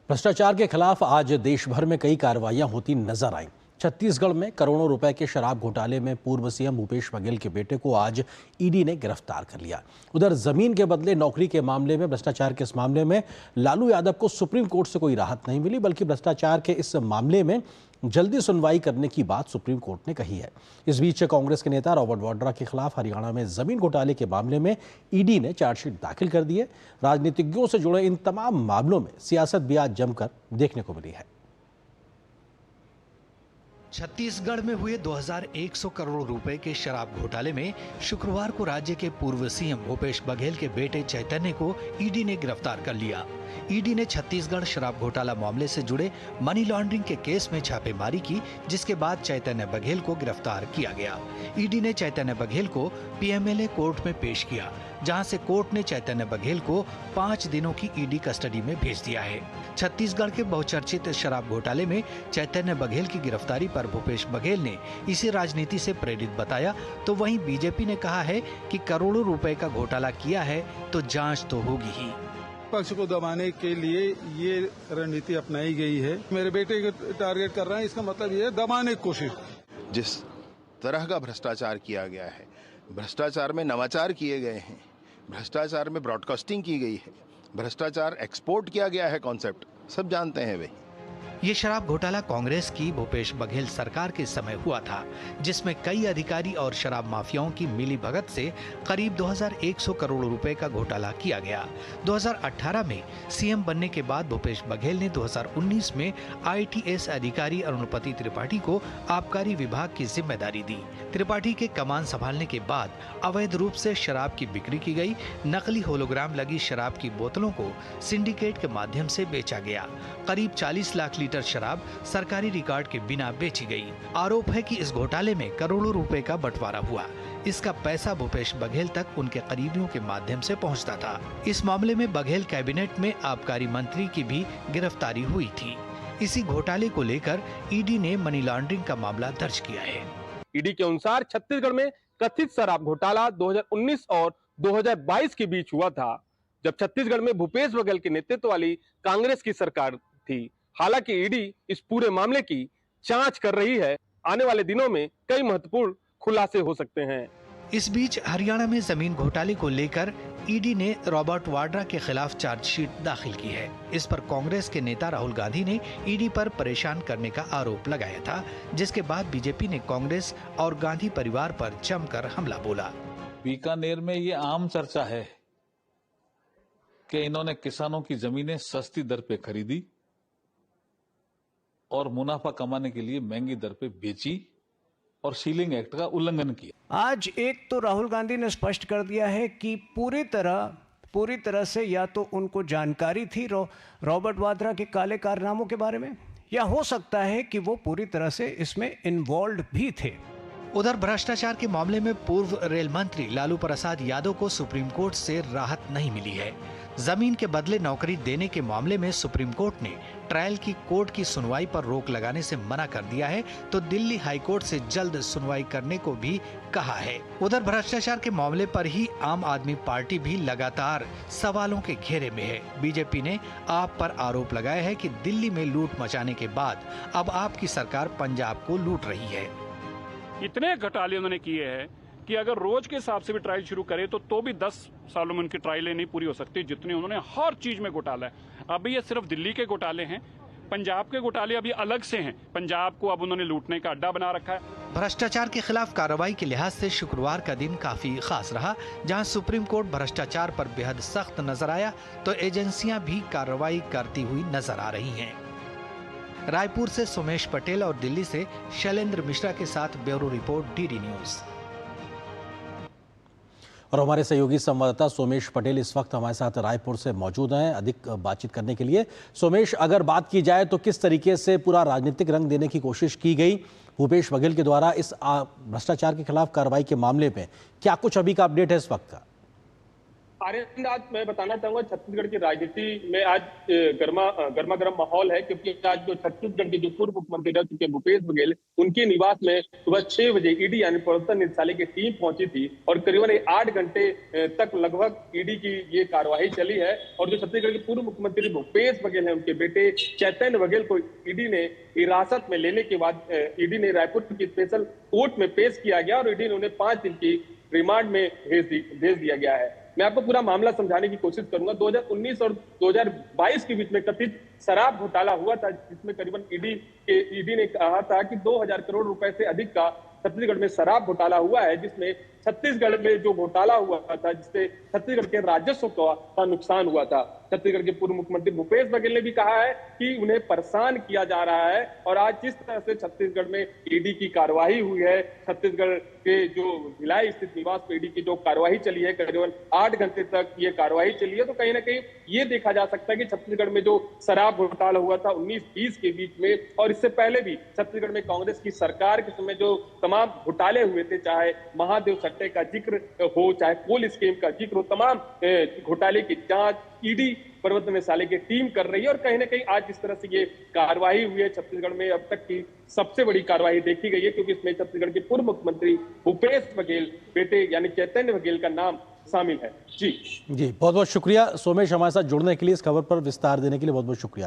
भ्रष्टाचार के खिलाफ आज देश भर में कई कार्रवाइयां होती नजर आईं। छत्तीसगढ़ में करोड़ों रुपए के शराब घोटाले में पूर्व सीएम भूपेश बघेल के बेटे को आज ईडी ने गिरफ्तार कर लिया। उधर जमीन के बदले नौकरी के मामले में भ्रष्टाचार के इस मामले में लालू यादव को सुप्रीम कोर्ट से कोई राहत नहीं मिली, बल्कि भ्रष्टाचार के इस मामले में जल्दी सुनवाई करने की बात सुप्रीम कोर्ट ने कही है। इस बीच कांग्रेस के नेता रॉबर्ट वाड्रा के खिलाफ हरियाणा में जमीन घोटाले के मामले में ईडी ने चार्जशीट दाखिल कर दी है। राजनीतिज्ञों से जुड़े इन तमाम मामलों में सियासत भी आज जमकर देखने को मिली है। छत्तीसगढ़ में हुए 2100 करोड़ रुपए के शराब घोटाले में शुक्रवार को राज्य के पूर्व सीएम भूपेश बघेल के बेटे चैतन्य को ईडी ने गिरफ्तार कर लिया। ईडी ने छत्तीसगढ़ शराब घोटाला मामले से जुड़े मनी लॉन्ड्रिंग के केस में छापेमारी की, जिसके बाद चैतन्य बघेल को गिरफ्तार किया गया। ईडी ने चैतन्य बघेल को पीएमएलए कोर्ट में पेश किया, जहां से कोर्ट ने चैतन्य बघेल को 5 दिनों की ईडी कस्टडी में भेज दिया है। छत्तीसगढ़ के बहुचर्चित शराब घोटाले में चैतन्य बघेल की गिरफ्तारी पर भूपेश बघेल ने इसे राजनीति से प्रेरित बताया, तो वहीं बीजेपी ने कहा है कि करोड़ों रुपए का घोटाला किया है तो जांच तो होगी ही। पक्ष को दबाने के लिए ये रणनीति अपनाई गई है। मेरे बेटे को टारगेट कर रहा है, इसका मतलब ये है दबाने की कोशिश। जिस तरह का भ्रष्टाचार किया गया है, भ्रष्टाचार में नवाचार किए गए हैं, भ्रष्टाचार में ब्रॉडकास्टिंग की गई है, भ्रष्टाचार एक्सपोर्ट किया गया है, कॉन्सेप्ट सब जानते हैं भाई। ये शराब घोटाला कांग्रेस की भूपेश बघेल सरकार के समय हुआ था, जिसमें कई अधिकारी और शराब माफियाओं की मिलीभगत से करीब 2100 करोड़ रुपए का घोटाला किया गया। 2018 में सीएम बनने के बाद भूपेश बघेल ने 2019 में आईटीएस अधिकारी अरुणपति त्रिपाठी को आबकारी विभाग की जिम्मेदारी दी। त्रिपाठी के कमान संभालने के बाद अवैध रूप से शराब की बिक्री की गई। नकली होलोग्राम लगी शराब की बोतलों को सिंडिकेट के माध्यम से बेचा गया। करीब 40 लाख लीटर शराब सरकारी रिकॉर्ड के बिना बेची गई। आरोप है कि इस घोटाले में करोड़ों रुपए का बंटवारा हुआ। इसका पैसा भूपेश बघेल तक उनके करीबियों के माध्यम से पहुंचता था। इस मामले में बघेल कैबिनेट में आबकारी मंत्री की भी गिरफ्तारी हुई थी। इसी घोटाले को लेकर ईडी ने मनी लॉन्ड्रिंग का मामला दर्ज किया है। ईडी के अनुसार छत्तीसगढ़ में कथित शराब घोटाला 2019 और 2022 के बीच हुआ था, जब छत्तीसगढ़ में भूपेश बघेल के नेतृत्व वाली कांग्रेस की सरकार थी। हालांकि ईडी इस पूरे मामले की जांच कर रही है। आने वाले दिनों में कई महत्वपूर्ण खुलासे हो सकते हैं। इस बीच हरियाणा में जमीन घोटाले को लेकर ईडी ने रॉबर्ट वाड्रा के खिलाफ चार्जशीट दाखिल की है। इस पर कांग्रेस के नेता राहुल गांधी ने ईडी पर परेशान करने का आरोप लगाया था, जिसके बाद बीजेपी ने कांग्रेस और गांधी परिवार पर जमकर हमला बोला। बीकानेर में ये आम चर्चा है कि इन्होंने किसानों की जमीनें सस्ती दर पे खरीदी और मुनाफा कमाने के लिए महंगी दर पे बेची और सीलिंग एक्ट का उल्लंघन किया। आज एक तो राहुल गांधी ने स्पष्ट कर दिया है कि पूरी तरह से या तो उनको जानकारी थी रॉबर्ट वाड्रा के काले कारनामों के बारे में, या हो सकता है कि वो पूरी तरह से इसमें इन्वॉल्व भी थे। उधर भ्रष्टाचार के मामले में पूर्व रेल मंत्री लालू प्रसाद यादव को सुप्रीम कोर्ट से राहत नहीं मिली है। जमीन के बदले नौकरी देने के मामले में सुप्रीम कोर्ट ने ट्रायल की कोर्ट की सुनवाई पर रोक लगाने से मना कर दिया है, तो दिल्ली हाई कोर्ट से जल्द सुनवाई करने को भी कहा है। उधर भ्रष्टाचार के मामले पर ही आम आदमी पार्टी भी लगातार सवालों के घेरे में है। बीजेपी ने आप पर आरोप लगाया है कि दिल्ली में लूट मचाने के बाद अब आपकी सरकार पंजाब को लूट रही है। इतने घोटाले उन्होंने किए हैं कि अगर रोज के हिसाब से भी ट्रायल शुरू करे तो भी 10 सालों में उनकी ट्रायलें नहीं पूरी हो सकती, जितने उन्होंने हर चीज में घोटाला है। अभी ये सिर्फ दिल्ली के घोटाले हैं, पंजाब के घोटाले अभी अलग से हैं। पंजाब को अब उन्होंने लूटने का अड्डा बना रखा है। भ्रष्टाचार के खिलाफ कार्रवाई के लिहाज से शुक्रवार का दिन काफी खास रहा, जहां सुप्रीम कोर्ट भ्रष्टाचार पर बेहद सख्त नजर आया, तो एजेंसियां भी कार्रवाई करती हुई नजर आ रही हैं। रायपुर से सोमेश पटेल और दिल्ली से शैलेंद्र मिश्रा के साथ ब्यूरो रिपोर्ट, डीडी न्यूज। और हमारे सहयोगी संवाददाता सोमेश पटेल इस वक्त हमारे साथ रायपुर से मौजूद हैं अधिक बातचीत करने के लिए। सोमेश, अगर बात की जाए तो किस तरीके से पूरा राजनीतिक रंग देने की कोशिश की गई भूपेश बघेल के द्वारा इस भ्रष्टाचार के खिलाफ कार्रवाई के मामले में, क्या कुछ अभी का अपडेट है इस वक्त का? आर्यन, आज मैं बताना चाहूंगा छत्तीसगढ़ की राजनीति में आज गर्मा गर्म माहौल है, क्योंकि आज जो छत्तीसगढ़ के जो पूर्व मुख्यमंत्री रह चुके भूपेश बघेल, उनके निवास में सुबह 6 बजे ईडी यानी प्रवर्तन निदेशालय की टीम पहुंची थी और करीबन 8 घंटे तक लगभग ईडी की ये कार्रवाई चली है। और जो छत्तीसगढ़ के पूर्व मुख्यमंत्री भूपेश बघेल है, उनके बेटे चैतन्य बघेल को ईडी ने हिरासत में लेने के बाद ईडी ने रायपुर की स्पेशल कोर्ट में पेश किया गया और ईडी ने उन्हें 5 दिन की रिमांड में भेज दिया गया है। मैं आपको पूरा मामला समझाने की कोशिश करूंगा। 2019 और 2022 के बीच में कथित शराब घोटाला हुआ था, जिसमें करीबन ईडी ने कहा था कि 2000 करोड़ रुपए से अधिक का छत्तीसगढ़ में शराब घोटाला हुआ है, जिसमें छत्तीसगढ़ में जो घोटाला हुआ था, जिससे छत्तीसगढ़ के राजस्व का नुकसान हुआ था। छत्तीसगढ़ के पूर्व मुख्यमंत्री भूपेश बघेल ने भी कहा है कि उन्हें परेशान किया जा रहा है। और आज जिस तरह से छत्तीसगढ़ में ईडी की कार्रवाई हुई है, छत्तीसगढ़ के जो भिलाई स्थित निवास पे ईडी की जो कार्रवाई चली है, करीबन 8 घंटे तक ये कार्रवाई चली है, तो कहीं ना कहीं ये देखा जा सकता है कि छत्तीसगढ़ में जो शराब घोटाला हुआ था 19-20 के बीच में, और इससे पहले भी छत्तीसगढ़ में कांग्रेस की सरकार के समय जो तमाम घोटाले हुए थे, चाहे महादेव सट्टे का जिक्र हो, चाहे कोल स्कीम का जिक्र हो, तमाम घोटाले की जांच ईडी प्रवर्तन निदेशालय की टीम कर रही है। और कहीं ना कहीं आज जिस तरह से ये कार्रवाई हुई है, छत्तीसगढ़ में अब तक की सबसे बड़ी कार्रवाई देखी गई है, क्योंकि इसमें छत्तीसगढ़ के पूर्व मुख्यमंत्री भूपेश बघेल बेटे यानी चैतन्य बघेल का नाम शामिल है। जी बहुत बहुत शुक्रिया सोमेश, हमारे साथ जुड़ने के लिए, इस खबर पर विस्तार देने के लिए बहुत बहुत शुक्रिया।